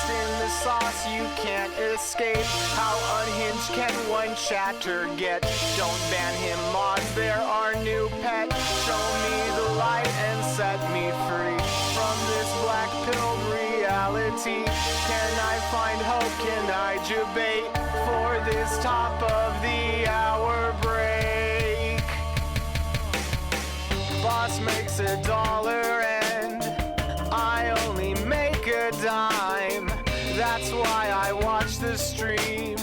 lost in the sauce, you can't escape. How unhinged can one chatter get? Don't ban him, mods, there are new pets. Show me the light and set me free from this black-pilled reality. Can I find hope? Can I debate for this top of the hour break? Boss makes $1 and I only make a dime. That's why I watch the stream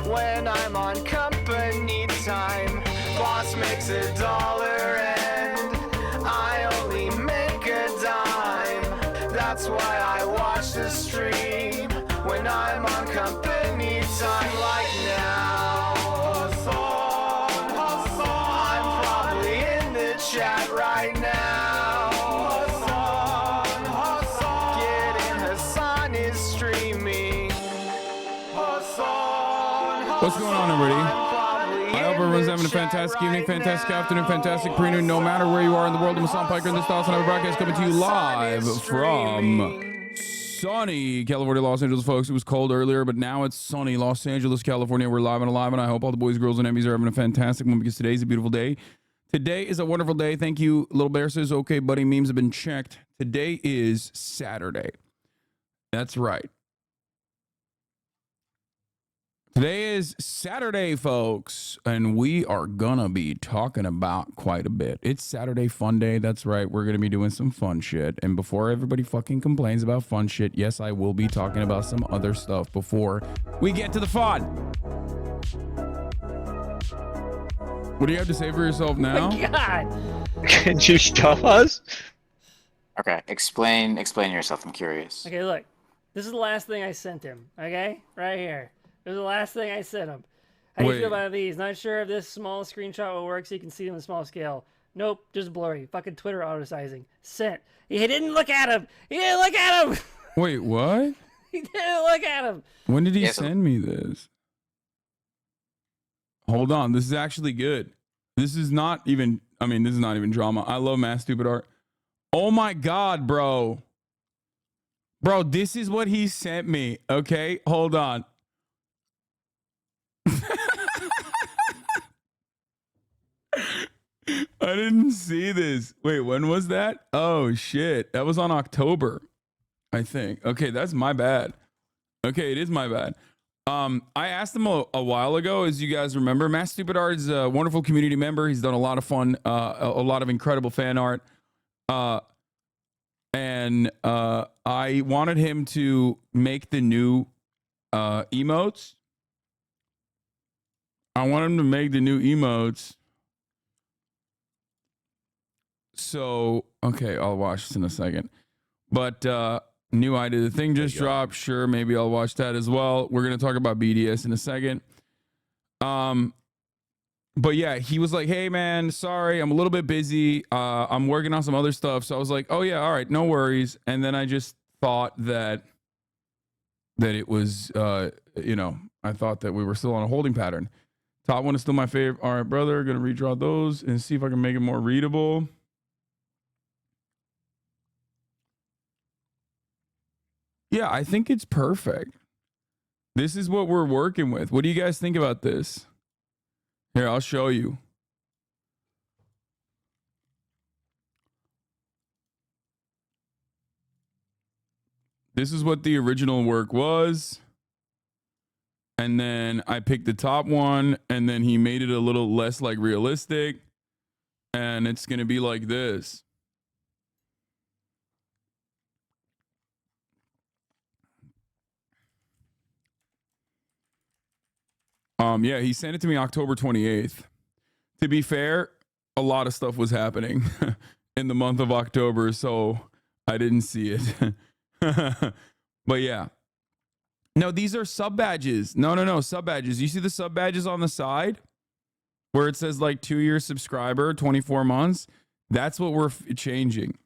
when I'm on company time. Boss makes $1 and I only make a dime. That's why I watch the stream when I'm on company time. Like now, Hasan, I'm probably in the chat right now. Hasan, get in, Hasan is streaming. What's going on, everybody? I hope everyone's having a fantastic evening, fantastic afternoon, fantastic pre-noon, no matter where you are in the world. I'm Hassan Piker, and this Hasanabi broadcast coming to you live from sunny California, Los Angeles, folks. It was cold earlier, but now it's sunny Los Angeles, California. We're live and alive, and I hope all the boys, girls, and Emmys are having a fantastic one because today's a beautiful day. Today is a wonderful day. Thank you. Little Bear says, okay, buddy, memes have been checked. Today is Saturday. That's right. Today is Saturday, folks, and we are gonna be talking about quite a bit. It's Saturday fun day. That's right. We're gonna be doing some fun shit. And before everybody fucking complains about fun shit, yes, I will be talking about some other stuff before we get to the fun. What do you have to say for yourself now? Oh my God. Can you show us? Okay, explain yourself. I'm curious. Okay, look. This is the last thing I sent him. Okay? Right here. This is the last thing I sent him. How do you feel about these? Not sure if this small screenshot will work so you can see them in small scale. Nope, just blurry. Fucking Twitter auto-sizing. Sent. He didn't look at him. He didn't look at him. Wait, what? He didn't look at him. When did he send me this? Hold on, this is actually good. This is not even, this is not even drama. I love Mass Stupid Art. Oh my God, bro. Bro, this is what he sent me. Okay, hold on. I didn't see this. Wait, when was that? Oh shit. That was on October, I think. Okay, that's my bad. Okay, it is my bad. I asked him a while ago, as you guys remember. Mass Stupid Art is a wonderful community member. He's done a lot of fun, a lot of incredible fan art. And I wanted him to make the new emotes. I want him to make the new emotes. So, okay, I'll watch this in a second. But new idea. The thing just dropped. Sure, maybe I'll watch that as well. We're going to talk about BDS in a second. But yeah, he was like, hey, man, sorry, I'm a little bit busy. I'm working on some other stuff. So I was like, oh, yeah, all right, no worries. And then I just thought that it was, I thought that we were still on a holding pattern. Top one is still my favorite. All right, brother, going to redraw those and see if I can make it more readable. Yeah, I think it's perfect. This is what we're working with. What do you guys think about this? Here, I'll show you. This is what the original work was. And then I picked the top one, and then he made it a little less like realistic. And it's going to be like this. Yeah, he sent it to me October 28th. To be fair, a lot of stuff was happening in the month of October, so I didn't see it. But yeah. No, these are sub badges. No, sub badges. You see the sub badges on the side where it says like 2-year subscriber, 24 months? That's what we're changing.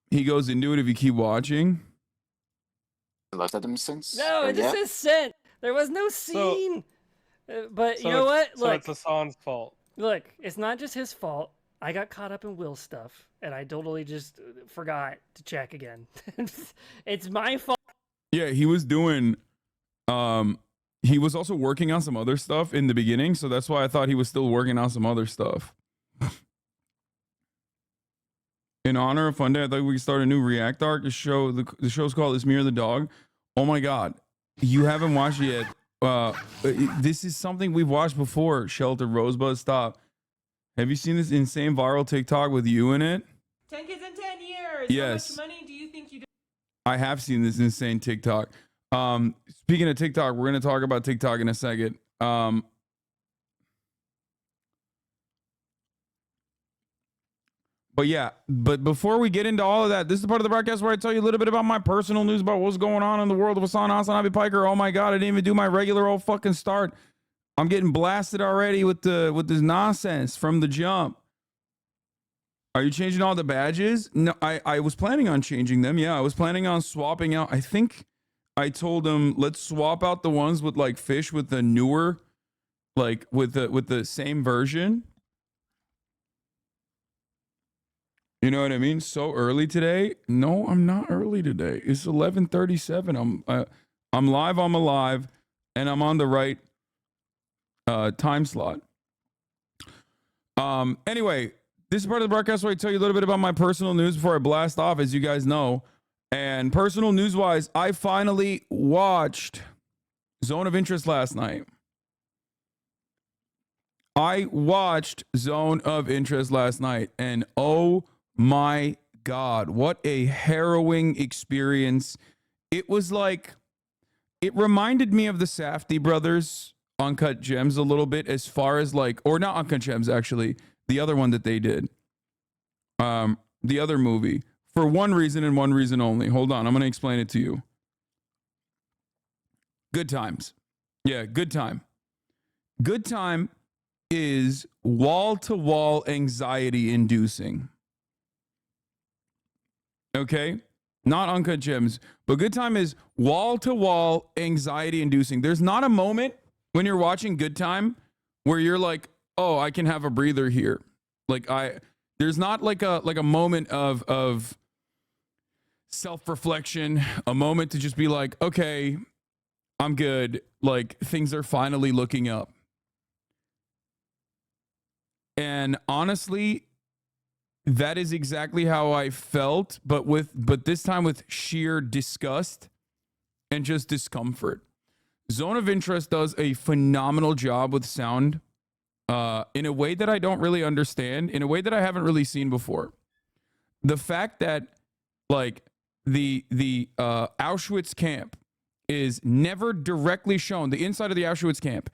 He goes into it if you keep watching. Looked at them since? No, it just says sent. There was no scene. But you know what? So Look, it's Hassan's fault. look, it's not just his fault. I got caught up in Will's stuff, and I totally just forgot to check again. It's my fault. Yeah, he was doing. He was also working on some other stuff in the beginning, so that's why I thought he was still working on some other stuff. In honor of Fun Day, I thought we could start a new React arc. The show's called "It's Me or the Dog." Oh my god, you haven't watched it yet. This is something we've watched before. Shelter Rosebud, stop. Have you seen this insane viral TikTok with you in it? 10 kids in 10 years. Yes. How much money do you think you do? I have seen this insane TikTok. Speaking of TikTok, we're going to talk about TikTok in a second. But yeah, but before we get into all of that, this is the part of the broadcast where I tell you a little bit about my personal news about what's going on in the world of Hasan Hasanabi Piker. Oh my god, I didn't even do my regular old fucking start. I'm getting blasted already with this nonsense from the jump. Are you changing all the badges? No, I was planning on changing them. Yeah, I was planning on swapping out. I think I told them, let's swap out the ones with like fish with the newer, like with the same version. You know what I mean? So early today? No, I'm not early today. It's 11:37. I'm live. I'm alive, and I'm on the right time slot. Anyway, this is part of the broadcast where I tell you a little bit about my personal news before I blast off, as you guys know. And personal news wise, I finally watched Zone of Interest last night. I watched Zone of Interest last night, and oh my god, what a harrowing experience. It was like, it reminded me of the Safdie brothers Uncut Gems a little bit, as far as like, or not Uncut Gems actually, the other one that they did, the other movie, for one reason and one reason only. Hold on, I'm going to explain it to you. Good Times. Yeah, Good Time. Good Time is wall-to-wall anxiety inducing. Okay? Not Uncut Gems, but Good Time is wall-to-wall anxiety inducing. There's not a moment when you're watching Good Time where you're like, oh, I can have a breather here. Like there's not like a moment of self-reflection, a moment to just be like, okay, I'm good. Like things are finally looking up. And honestly, that is exactly how I felt, but this time with sheer disgust and just discomfort. Zone of Interest does a phenomenal job with sound, in a way that I don't really understand, in a way that I haven't really seen before. The fact that like the Auschwitz camp is never directly shown, the inside of the Auschwitz camp,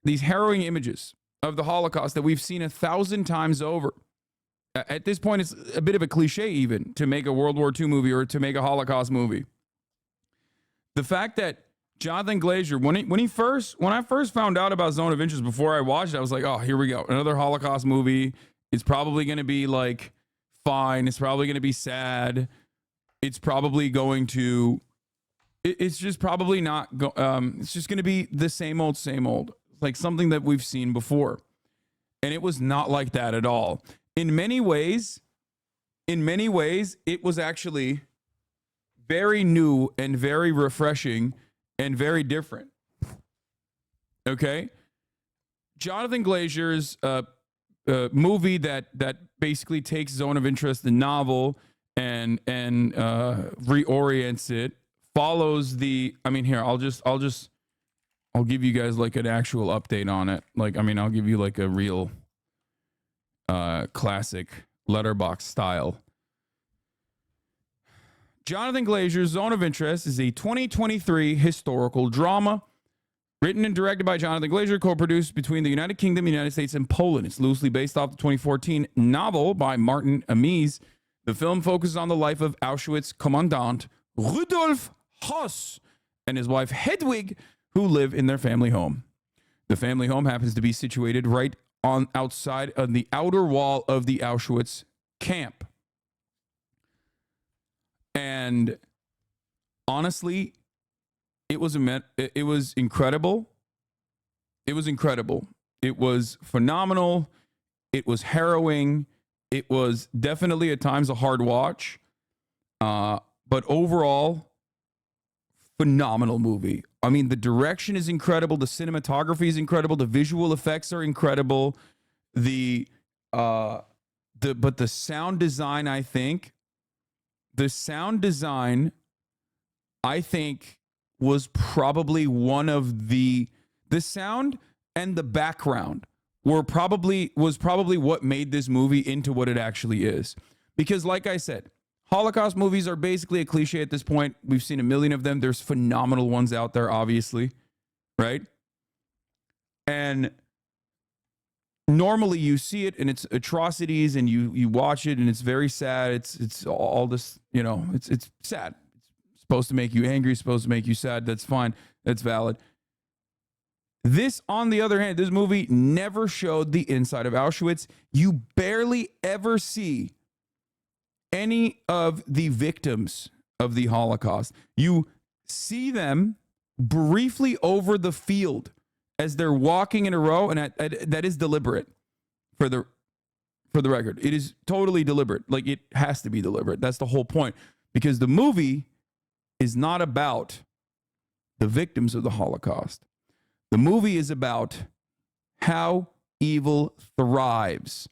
these harrowing images of the Holocaust that we've seen 1,000 times over. At this point, it's a bit of a cliche even to make a World War II movie or to make a Holocaust movie. The fact that Jonathan Glazer, when I first found out about Zone of Interest before I watched it, I was like, oh, here we go. Another Holocaust movie. It's probably going to be like fine. It's probably going to be sad. It's probably going to, it's just probably not, it's just going to be the same old, like something that we've seen before. And it was not like that at all. In many ways, it was actually very new and very refreshing and very different. Okay? Jonathan Glazer's movie that basically takes Zone of Interest, the novel, and reorients it, follows the, I mean, here, I'll give you guys like an actual update on it. Like, I mean, I'll give you like a real classic letterbox style. Jonathan Glazer's Zone of Interest is a 2023 historical drama written and directed by Jonathan Glazer, co-produced between the United Kingdom, the United States, and Poland. It's loosely based off the 2014 novel by Martin Amis. The film focuses on the life of Auschwitz Commandant Rudolf Höss and his wife Hedwig, who live in their family home. The family home happens to be situated right on outside of the outer wall of the Auschwitz camp. And honestly, it was incredible. It was incredible. It was phenomenal. It was harrowing. It was definitely at times a hard watch. But overall, phenomenal movie. I mean, the direction is incredible. The cinematography is incredible. The visual effects are incredible. But the sound design, I think, was probably one of the sound and the background was probably what made this movie into what it actually is. Because like I said, Holocaust movies are basically a cliche at this point. We've seen a million of them. There's phenomenal ones out there, obviously, right? And normally you see it and it's atrocities and you watch it and it's very sad. It's all this, it's sad. It's supposed to make you angry, it's supposed to make you sad. That's fine. That's valid. This, on the other hand, this movie never showed the inside of Auschwitz. You barely ever see any of the victims of the Holocaust. You see them briefly over the field as they're walking in a row, and that is deliberate for the record. It is totally deliberate. Like, it has to be deliberate. That's the whole point, because the movie is not about the victims of the Holocaust. The movie is about how evil thrives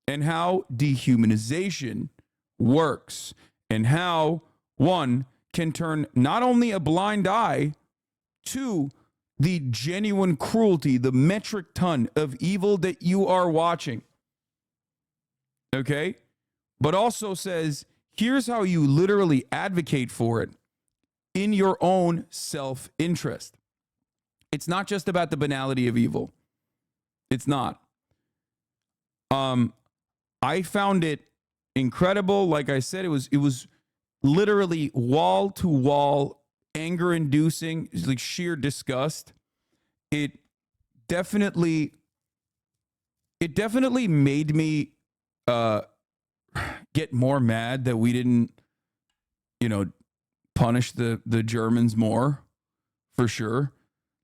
and how dehumanization works and how one can turn not only a blind eye to the genuine cruelty, the metric ton of evil that you are watching, okay? But also says, here's how you literally advocate for it in your own self-interest. It's not just about the banality of evil. It's not. I found it incredible. Like I said, it was literally wall to wall, anger inducing, like sheer disgust. It definitely made me get more mad that we didn't, punish the Germans more, for sure.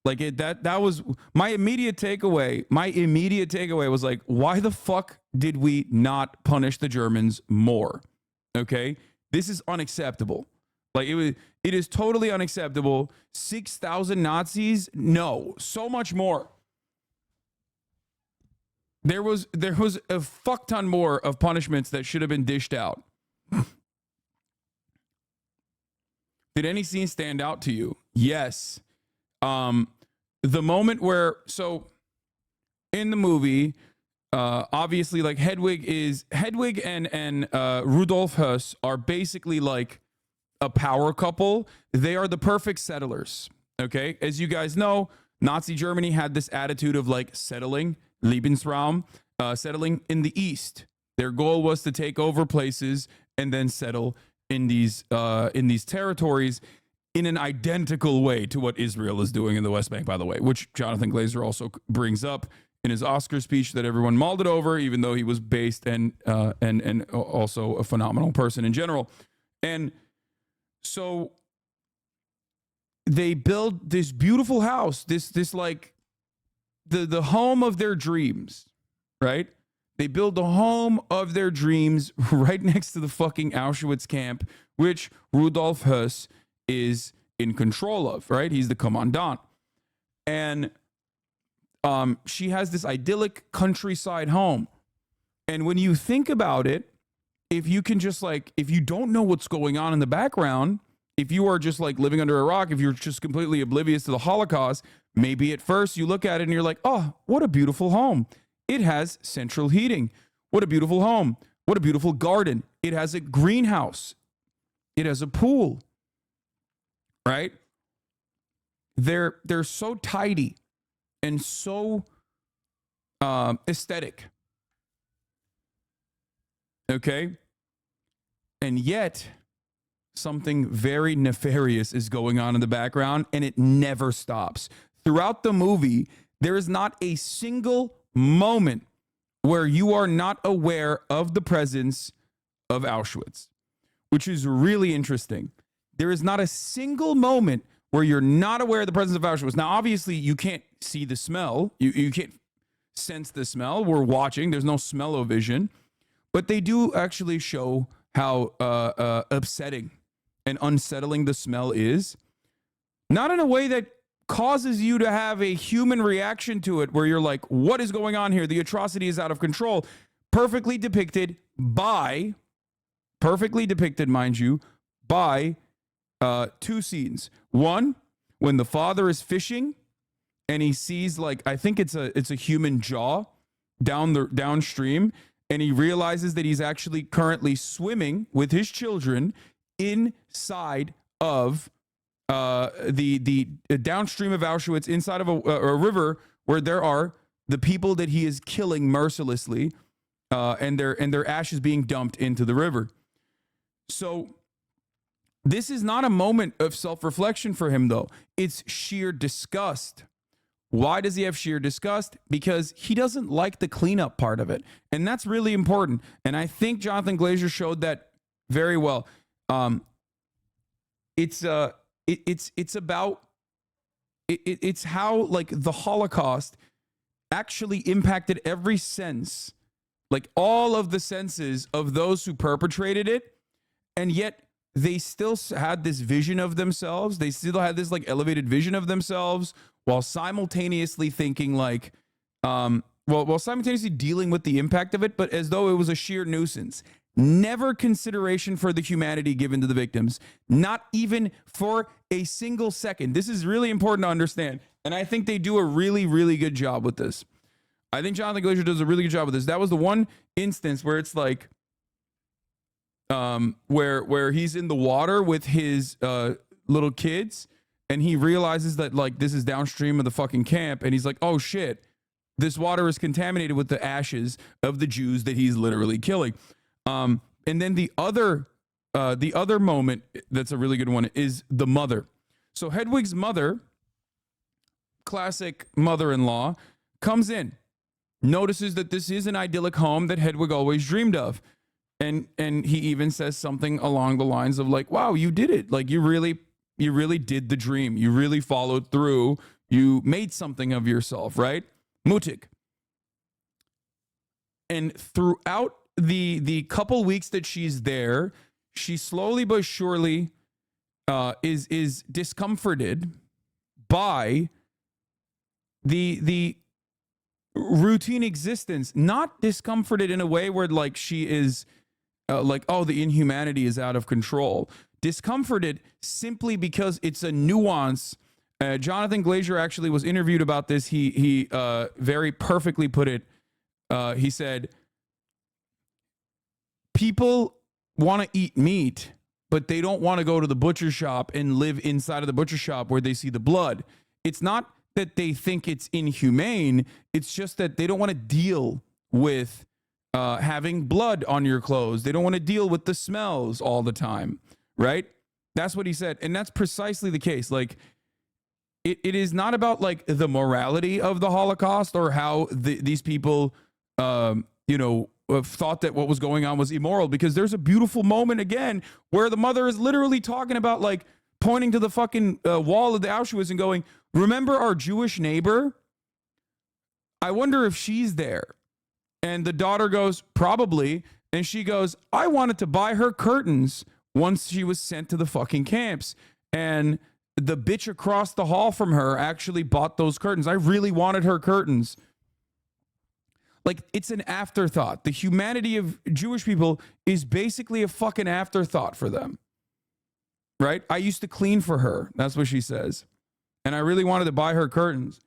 Like, that was my immediate takeaway. My immediate takeaway was like, why the fuck did we not punish the Germans more? Okay? This is unacceptable. Like, it is totally unacceptable. 6,000 Nazis? No, so much more. There was a fuck ton more of punishments that should have been dished out. Did any scene stand out to you? Yes. The moment where, so in the movie, obviously, like, Hedwig and Rudolf Höss are basically like a power couple. They are the perfect settlers. Okay. As you guys know, Nazi Germany had this attitude of like settling, Lebensraum, settling in the East. Their goal was to take over places and then settle in these territories in an identical way to what Israel is doing in the West Bank, by the way, which Jonathan Glazer also brings up in his Oscar speech that everyone mauled it over, even though he was based and also a phenomenal person in general. And so they build this beautiful house, this like the home of their dreams, right? They build the home of their dreams right next to the fucking Auschwitz camp, which Rudolf Höss is in control of, right? He's the commandant. And she has this idyllic countryside home. And when you think about it, if you can just like, if you don't know what's going on in the background, if you are just like living under a rock, if you're just completely oblivious to the Holocaust, maybe at first you look at it and you're like, oh, what a beautiful home. It has central heating. What a beautiful home. What a beautiful garden. It has a greenhouse. It has a pool. Right? They're so tidy and so aesthetic. Okay? And yet, something very nefarious is going on in the background, and it never stops. Throughout the movie, there is not a single moment where you are not aware of the presence of Auschwitz, which is really interesting. There is not a single moment where you're not aware of the presence of Auschwitz. Now, obviously, you can't see the smell. You can't sense the smell. We're watching. There's no smell-o-vision. but they do actually show how upsetting and unsettling the smell is. Not in a way that causes you to have a human reaction to it where you're like, what is going on here? The atrocity is out of control. Perfectly depicted, mind you, by two scenes. One, when the father is fishing and he sees, like, I think it's a human jaw downstream, and he realizes that he's actually currently swimming with his children inside of the downstream of Auschwitz, inside of a river where there are the people that he is killing mercilessly, and their ashes being dumped into the river. So this is not a moment of self-reflection for him, though. It's sheer disgust. Why does he have sheer disgust? Because he doesn't like the cleanup part of it. And that's really important. And I think Jonathan Glazer showed that very well. It's how, like, the Holocaust actually impacted every sense, like all of the senses of those who perpetrated it. And yet they still had this vision of themselves. They still had this, like, elevated vision of themselves, while simultaneously thinking, like, while simultaneously dealing with the impact of it, but as though it was a sheer nuisance. Never consideration for the humanity given to the victims, not even for a single second. This is really important to understand. And I think they do a really, really good job with this. I think Jonathan Glazer does a really good job with this. That was the one instance where it's like, where he's in the water with his little kids, and he realizes that, like, this is downstream of the fucking camp, and he's like, oh shit, this water is contaminated with the ashes of the Jews that he's literally killing. And then the other moment that's a really good one is the mother. So Hedwig's mother, classic mother-in-law, comes in, notices that this is an idyllic home that Hedwig always dreamed of. And he even says something along the lines of, like, wow, you did it. Like, you really did the dream. You really followed through. You made something of yourself, right? Mutig. And throughout the couple weeks that she's there, she slowly but surely is discomforted by the routine existence. Not discomforted in a way where, like, she is like, oh, the inhumanity is out of control. Discomforted simply because it's a nuance. Jonathan Glazer actually was interviewed about this. He very perfectly put it. He said, people want to eat meat, but they don't want to go to the butcher shop and live inside of the butcher shop where they see the blood. It's not that they think it's inhumane. It's just that they don't want to deal with having blood on your clothes. They don't want to deal with the smells all the time, right? That's what he said. And that's precisely the case. Like, it is not about, like, the morality of the Holocaust or how these people, thought that what was going on was immoral, because there's a beautiful moment again where the mother is literally talking about, like, pointing to the fucking wall of the Auschwitz and going, remember our Jewish neighbor? I wonder if she's there. And the daughter goes, probably. And she goes, I wanted to buy her curtains once she was sent to the fucking camps. And the bitch across the hall from her actually bought those curtains. I really wanted her curtains. Like, it's an afterthought. The humanity of Jewish people is basically a fucking afterthought for them. Right? I used to clean for her. That's what she says. And I really wanted to buy her curtains.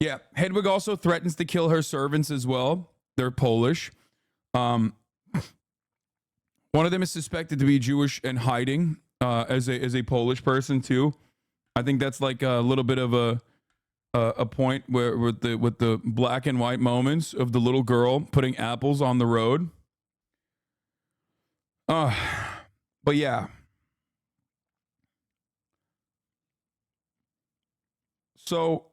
Yeah, Hedwig also threatens to kill her servants as well. They're Polish. One of them is suspected to be Jewish and hiding as a Polish person too. I think that's like a little bit of a point where with the black and white moments of the little girl putting apples on the road. But yeah. So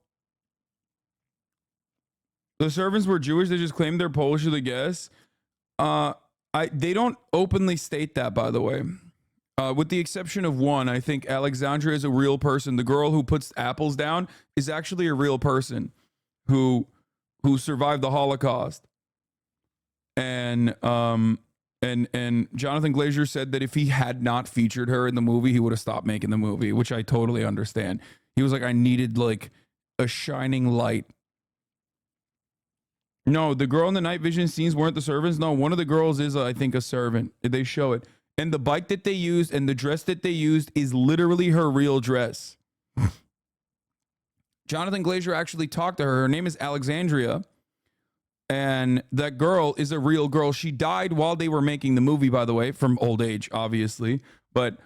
the servants were Jewish. They just claimed they're Polish, I guess. They don't openly state that, by the way. With the exception of one, I think Alexandra is a real person. The girl who puts apples down is actually a real person who who survived the Holocaust. And Jonathan Glazer said that if he had not featured her in the movie, he would have stopped making the movie, which I totally understand. He was like, I needed like a shining light. No, the girl in the night vision scenes weren't the servants. No, one of the girls is, I think, a servant. They show it. And the bike that they used and the dress that they used is literally her real dress. Jonathan Glazer actually talked to her. Her name is Alexandria. And that girl is a real girl. She died while they were making the movie, by the way, from old age, obviously. But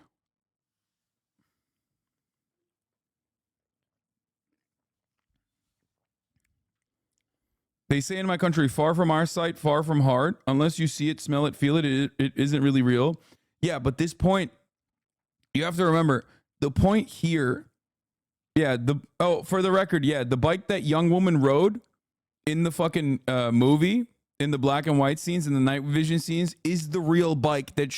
they say in my country, far from our sight, far from heart. Unless you see it, smell it, feel it, it isn't really real. Yeah, but this point, you have to remember, the point here, yeah, for the record, yeah, the bike that young woman rode in the fucking movie, in the black and white scenes, in the night vision scenes, is the real bike that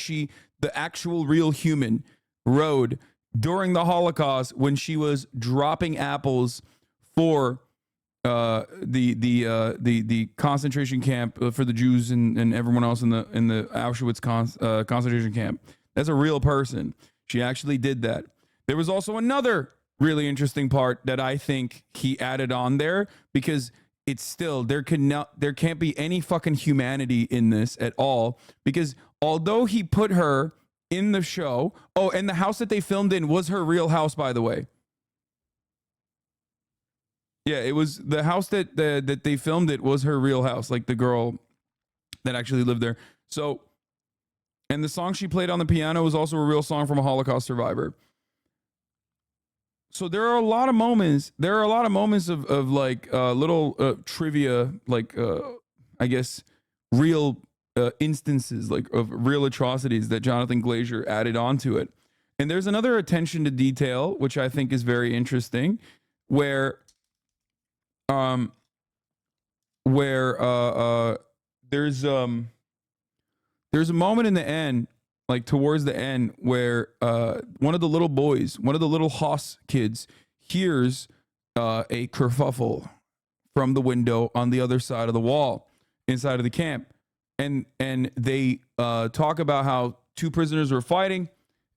the actual real human, rode during the Holocaust when she was dropping apples for the concentration camp for the Jews and everyone else in the Auschwitz concentration camp. That's a real person. She actually did that. There was also another really interesting part that I think he added on there, because it's still, there can't be any fucking humanity in this at all, because although he put her in the show, oh, and the house that they filmed in was her real house, by the way. Yeah, it was the house that they filmed it was her real house, like the girl that actually lived there. So, and the song she played on the piano was also a real song from a Holocaust survivor. So there are a lot of moments. There are a lot of moments of like little trivia, like I guess real instances, like of real atrocities that Jonathan Glazer added onto it. And there's another attention to detail, which I think is very interesting, where there's a moment in the end, like towards the end, where one of the little boys, one of the little Haas kids, hears a kerfuffle from the window on the other side of the wall inside of the camp, and they talk about how two prisoners were fighting,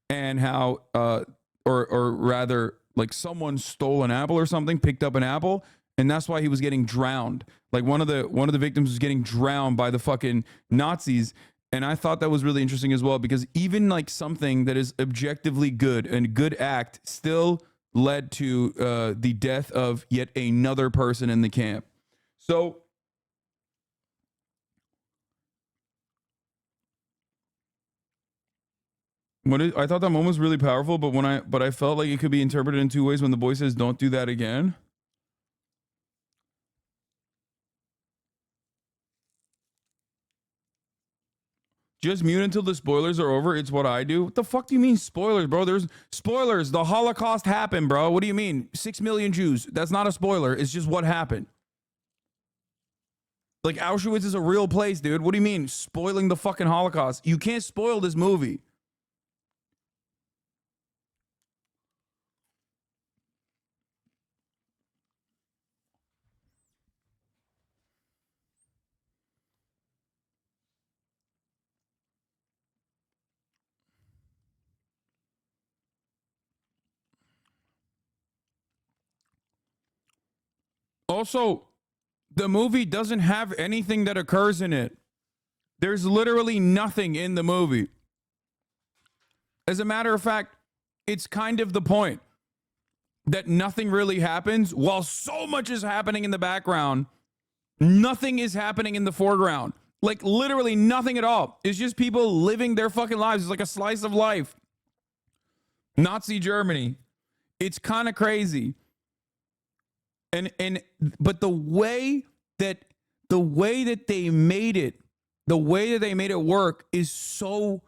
and how or rather, like someone stole an apple or something, picked up an apple, and that's why he was getting drowned. Like one of the victims was getting drowned by the fucking Nazis. And I thought that was really interesting as well, because even like something that is objectively good and a good act still led to the death of yet another person in the camp. So I thought that moment was really powerful, but I felt like it could be interpreted in two ways when the boy says, "Don't do that again." Just mute until the spoilers are over. It's what I do. What the fuck do you mean spoilers, bro? There's spoilers. The Holocaust happened, bro. What do you mean? 6 million Jews. That's not a spoiler. It's just what happened. Like Auschwitz is a real place, dude. What do you mean spoiling the fucking Holocaust? You can't spoil this movie. Also, the movie doesn't have anything that occurs in it. There's literally nothing in the movie. As a matter of fact, it's kind of the point that nothing really happens while so much is happening in the background. Nothing is happening in the foreground. Like literally nothing at all. It's just people living their fucking lives. It's like a slice of life. Nazi Germany. It's kind of crazy. But the way that they made it, the way that they made it work is so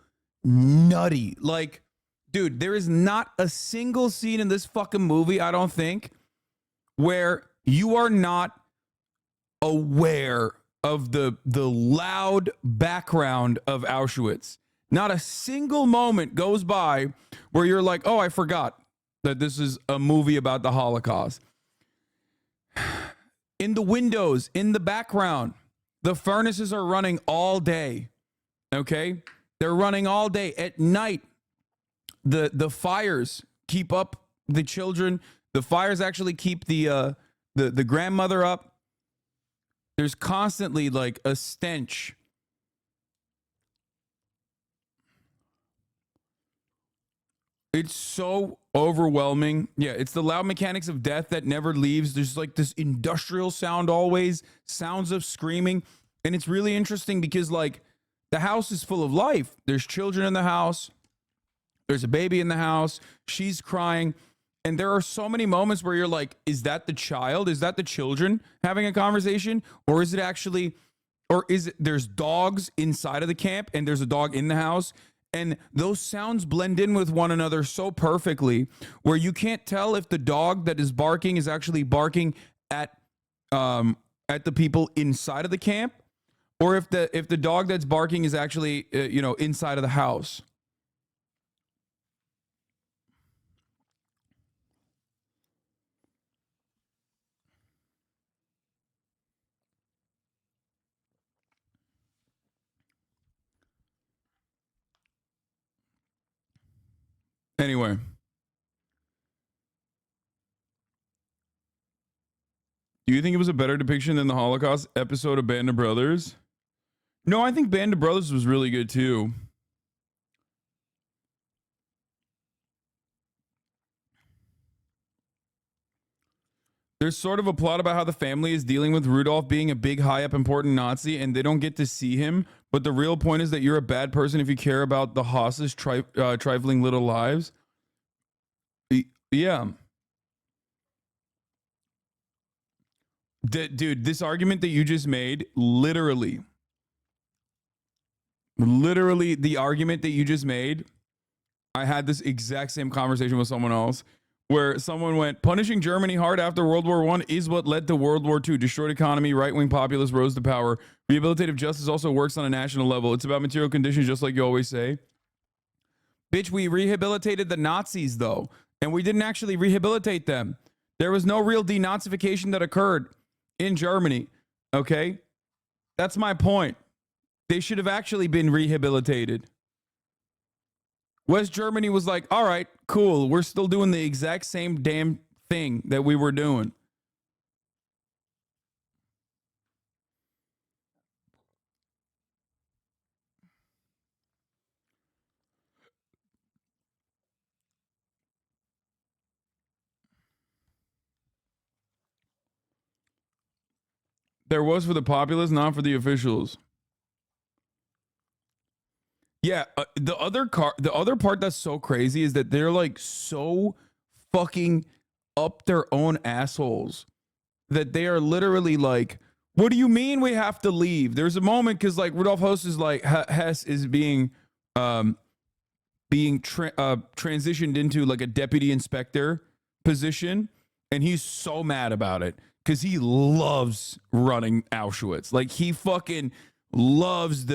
nutty. Like, dude, there is not a single scene in this fucking movie, I don't think, where you are not aware of the loud background of Auschwitz. Not a single moment goes by where you're like, oh, I forgot that this is a movie about the Holocaust. in the windows, in the background. The furnaces are running all day. Okay? They're running all day. At night, the fires keep up the children. The fires actually keep the grandmother up. There's constantly like a stench. It's so overwhelming. Yeah, it's the loud mechanics of death that never leaves. There's like this industrial sound always, sounds of screaming. And it's really interesting because like the house is full of life. There's children in the house. There's a baby in the house. She's crying. And there are so many moments where you're like, is that the child? Is that the children having a conversation? Or is it actually, or is it, there's dogs inside of the camp and there's a dog in the house. And those sounds blend in with one another so perfectly where you can't tell if the dog that is barking is actually barking at the people inside of the camp, or if the dog that's barking is actually inside of the house. Anyway. Do you think it was a better depiction than the Holocaust episode of Band of Brothers? No, I think Band of Brothers was really good too. There's sort of a plot about how the family is dealing with Rudolph being a big, high up, important Nazi and they don't get to see him. But the real point is that you're a bad person if you care about the Haas's trifling little lives. Yeah. Dude, this argument that you just made, literally the argument that you just made, I had this exact same conversation with someone else where someone went, punishing Germany hard after World War I is what led to World War II. Destroyed economy, right-wing populists rose to power. Rehabilitative justice also works on a national level. It's about material conditions, just like you always say. Bitch, we rehabilitated the Nazis, though, and we didn't actually rehabilitate them. There was no real denazification that occurred in Germany, okay? That's my point. They should have actually been rehabilitated. West Germany was like, all right, cool. We're still doing the exact same damn thing that we were doing. There was for the populace, not for the officials. Yeah, the other part that's so crazy is that they're like so fucking up their own assholes that they are literally like, what do you mean we have to leave? There's a moment because like Rudolf Hess is like Hess is being transitioned into like a deputy inspector position, and he's so mad about it because he loves running Auschwitz. Like he fucking loves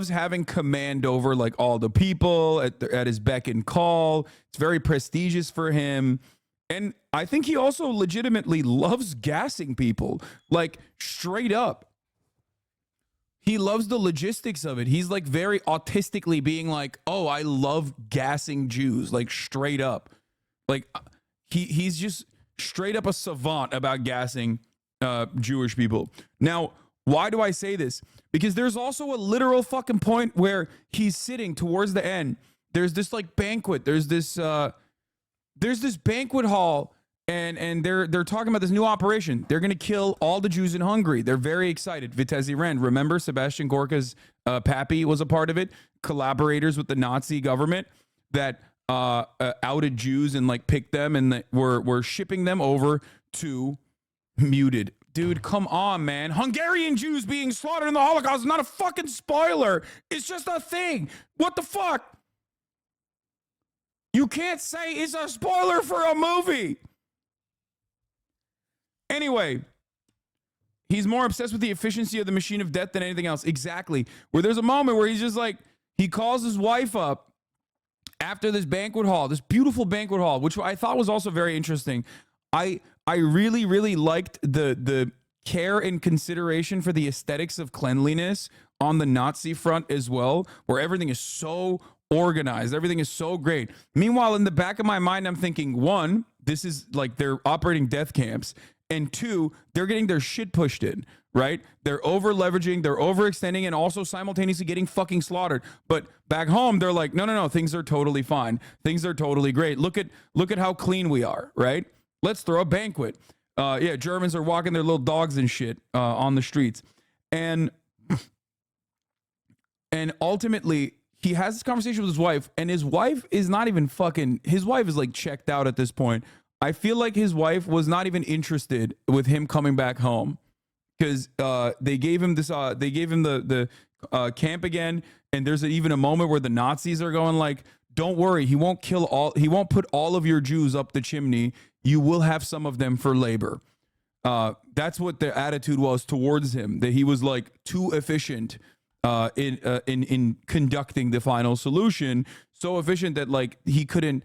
having command over like all the people at his beck and call. It's very prestigious for him. And I think he also legitimately loves gassing people, like straight up. He loves the logistics of it. He's like very autistically being like, oh, I love gassing Jews, like straight up. Like he's just straight up a savant about gassing Jewish people. Now, why do I say this? Because there's also a literal fucking point where he's sitting towards the end. There's this like banquet. There's this banquet hall, and they're talking about this new operation. They're gonna kill all the Jews in Hungary. They're very excited. Vitesse Rend. Remember, Sebastian Gorka's pappy was a part of it. Collaborators with the Nazi government that outed Jews and like picked them and were shipping them over to muted. Dude, come on, man. Hungarian Jews being slaughtered in the Holocaust is not a fucking spoiler. It's just a thing. What the fuck? You can't say it's a spoiler for a movie. Anyway, he's more obsessed with the efficiency of the machine of death than anything else. Exactly. Where there's a moment where he's just like, he calls his wife up after this banquet hall, this beautiful banquet hall, which I thought was also very interesting. I really, really liked the care and consideration for the aesthetics of cleanliness on the Nazi front as well, where everything is so organized, everything is so great. Meanwhile, in the back of my mind, I'm thinking, one, this is like they're operating death camps, and two, they're getting their shit pushed in, right? They're over leveraging, they're overextending, and also simultaneously getting fucking slaughtered. But back home, they're like, no, things are totally fine. Things are totally great. Look at how clean we are, right? Let's throw a banquet. Yeah, Germans are walking their little dogs and shit on the streets. And ultimately, he has this conversation with his wife, and his wife is not even fucking, his wife is like checked out at this point. I feel like his wife was not even interested with him coming back home, because they gave him this, they gave him the camp again, and there's even a moment where the Nazis are going like, don't worry, he won't put all of your Jews up the chimney. You will have some of them for labor. That's what the attitude was towards him, that he was like too efficient in conducting the final solution, so efficient that like they couldn't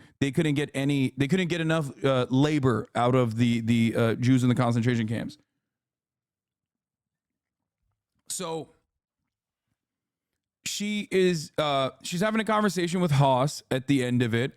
get enough labor out of the Jews in the concentration camps. So she's having a conversation with Haas at the end of it,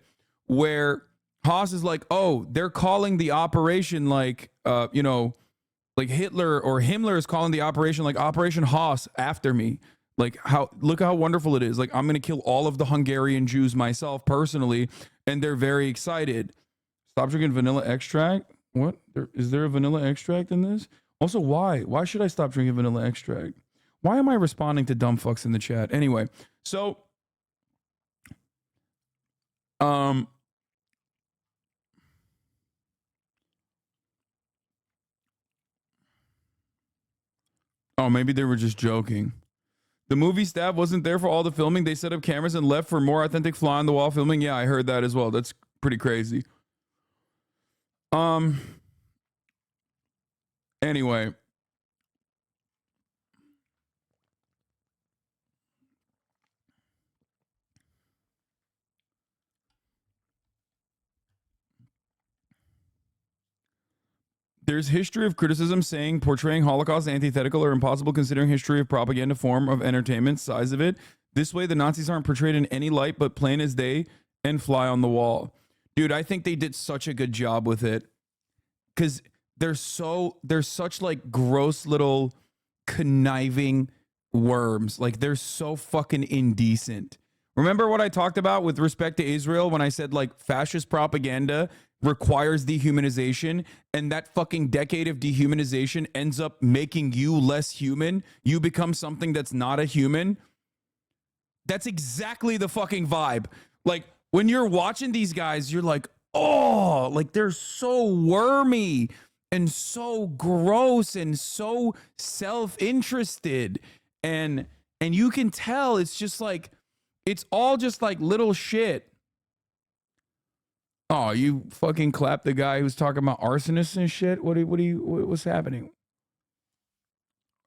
where Haas is like, oh, they're calling the operation like like Hitler or Himmler is calling the operation like Operation Haas after me. Like, look how wonderful it is. Like, I'm going to kill all of the Hungarian Jews myself personally. And they're very excited. Stop drinking vanilla extract. What? Is there a vanilla extract in this? Also, why? Why should I stop drinking vanilla extract? Why am I responding to dumb fucks in the chat? Anyway, so, oh, maybe they were just joking. The movie staff wasn't there for all the filming. They set up cameras and left for more authentic fly on the wall filming. Yeah, I heard that as well. That's pretty crazy. Anyway. There's history of criticism saying portraying Holocaust antithetical or impossible considering history of propaganda form of entertainment, size of it. This way, the Nazis aren't portrayed in any light but plain as day and fly on the wall. Dude, I think they did such a good job with it. Because they're such like gross little conniving worms. Like, they're so fucking indecent. Remember what I talked about with respect to Israel when I said like fascist propaganda requires dehumanization, and that fucking decade of dehumanization ends up making you less human. You become something that's not a human. That's exactly the fucking vibe. Like, when you're watching these guys, you're like, oh, like they're so wormy and so gross and so self-interested. And you can tell it's just like, it's all just like little shit. Oh, you fucking clapped the guy who's talking about arsonists and shit? What's happening?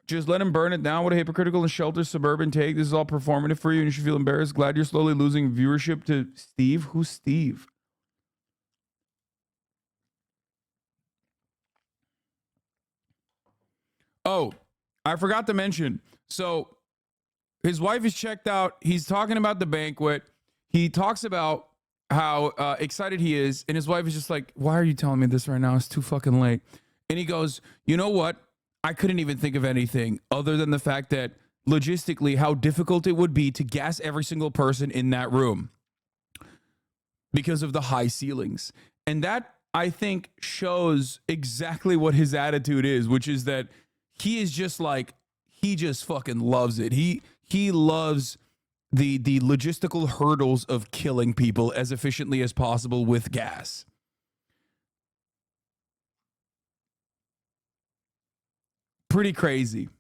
Just let him burn it down. What a hypocritical and sheltered suburban take. This is all performative for you and you should feel embarrassed. Glad you're slowly losing viewership to Steve. Who's Steve? Oh, I forgot to mention. So his wife is checked out. He's talking about the banquet. He talks about how excited he is, and his wife is just like, why are you telling me this right now? It's too fucking late. And he goes, you know what? I couldn't even think of anything other than the fact that logistically how difficult it would be to gas every single person in that room because of the high ceilings. And that, I think, shows exactly what his attitude is, which is that he is just like, he just fucking loves it. He loves the logistical hurdles of killing people as efficiently as possible with gas. Pretty crazy.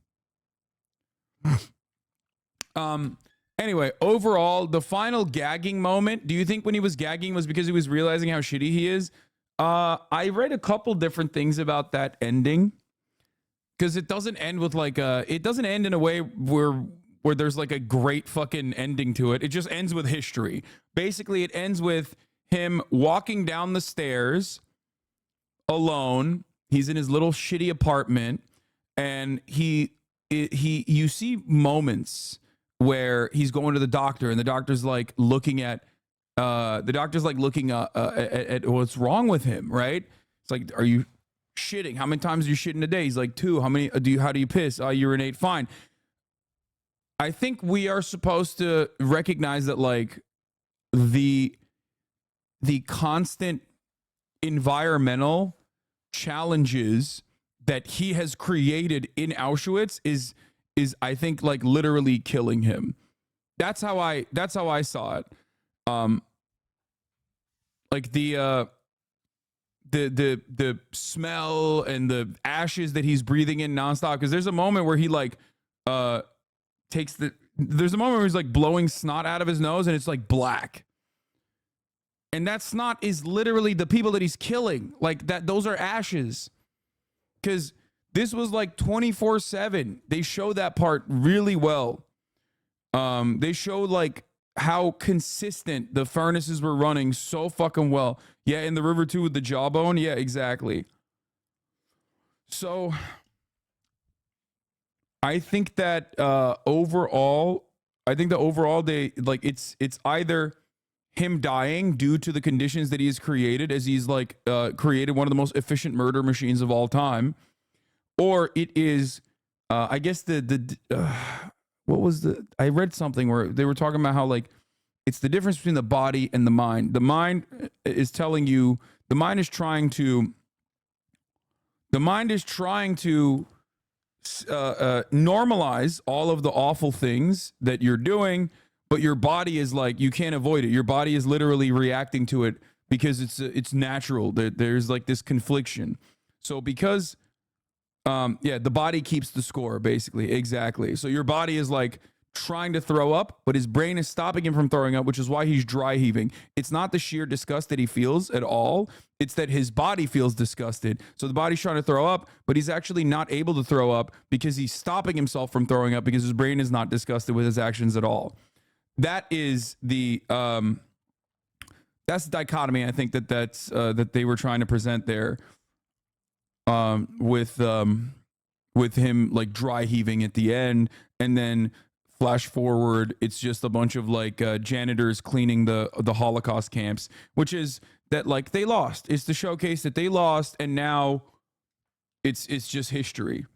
Anyway, overall, the final gagging moment, do you think when he was gagging was because he was realizing how shitty he is? I read a couple different things about that ending, because it doesn't end with like it doesn't end in a way where there's like a great fucking ending to it. It just ends with history. Basically, it ends with him walking down the stairs alone He's in his little shitty apartment, and you see moments where he's going to the doctor, and the doctor's like looking at at what's wrong with him, right? It's like, are you shitting? How many times are you shitting a day? He's like, 2. How do you piss? Urinate. Fine. I think we are supposed to recognize that, like, the constant environmental challenges that he has created in Auschwitz is I think, like, literally killing him. That's how I saw it. Like the smell and the ashes that he's breathing in nonstop. Because there's a moment where he like there's a moment where he's like blowing snot out of his nose, and it's like black. And that snot is literally the people that he's killing. Like that, those are ashes. Because this was like 24/7. They show that part really well. They show like how consistent the furnaces were running so fucking well. Yeah, in the river too with the jawbone. Yeah, exactly. So I think that overall they like it's either him dying due to the conditions that he's created, as he's like created one of the most efficient murder machines of all time, or it is I guess what was I read something where they were talking about how like it's the difference between the body and the mind. The mind is telling you, the mind is trying to normalize all of the awful things that you're doing, but your body is like, you can't avoid it. Your body is literally reacting to it because it's natural. There's like this confliction. So because the body keeps the score, basically. Exactly. So your body is like trying to throw up, but his brain is stopping him from throwing up, which is why he's dry heaving. It's not the sheer disgust that he feels at all. It's that his body feels disgusted. So the body's trying to throw up, but he's actually not able to throw up because he's stopping himself from throwing up because his brain is not disgusted with his actions at all. That is the dichotomy. I think that they were trying to present there. With him like dry heaving at the end, and then flash forward, it's just a bunch of like janitors cleaning the Holocaust camps, which is that like they lost. It's to showcase that they lost, and now it's just history.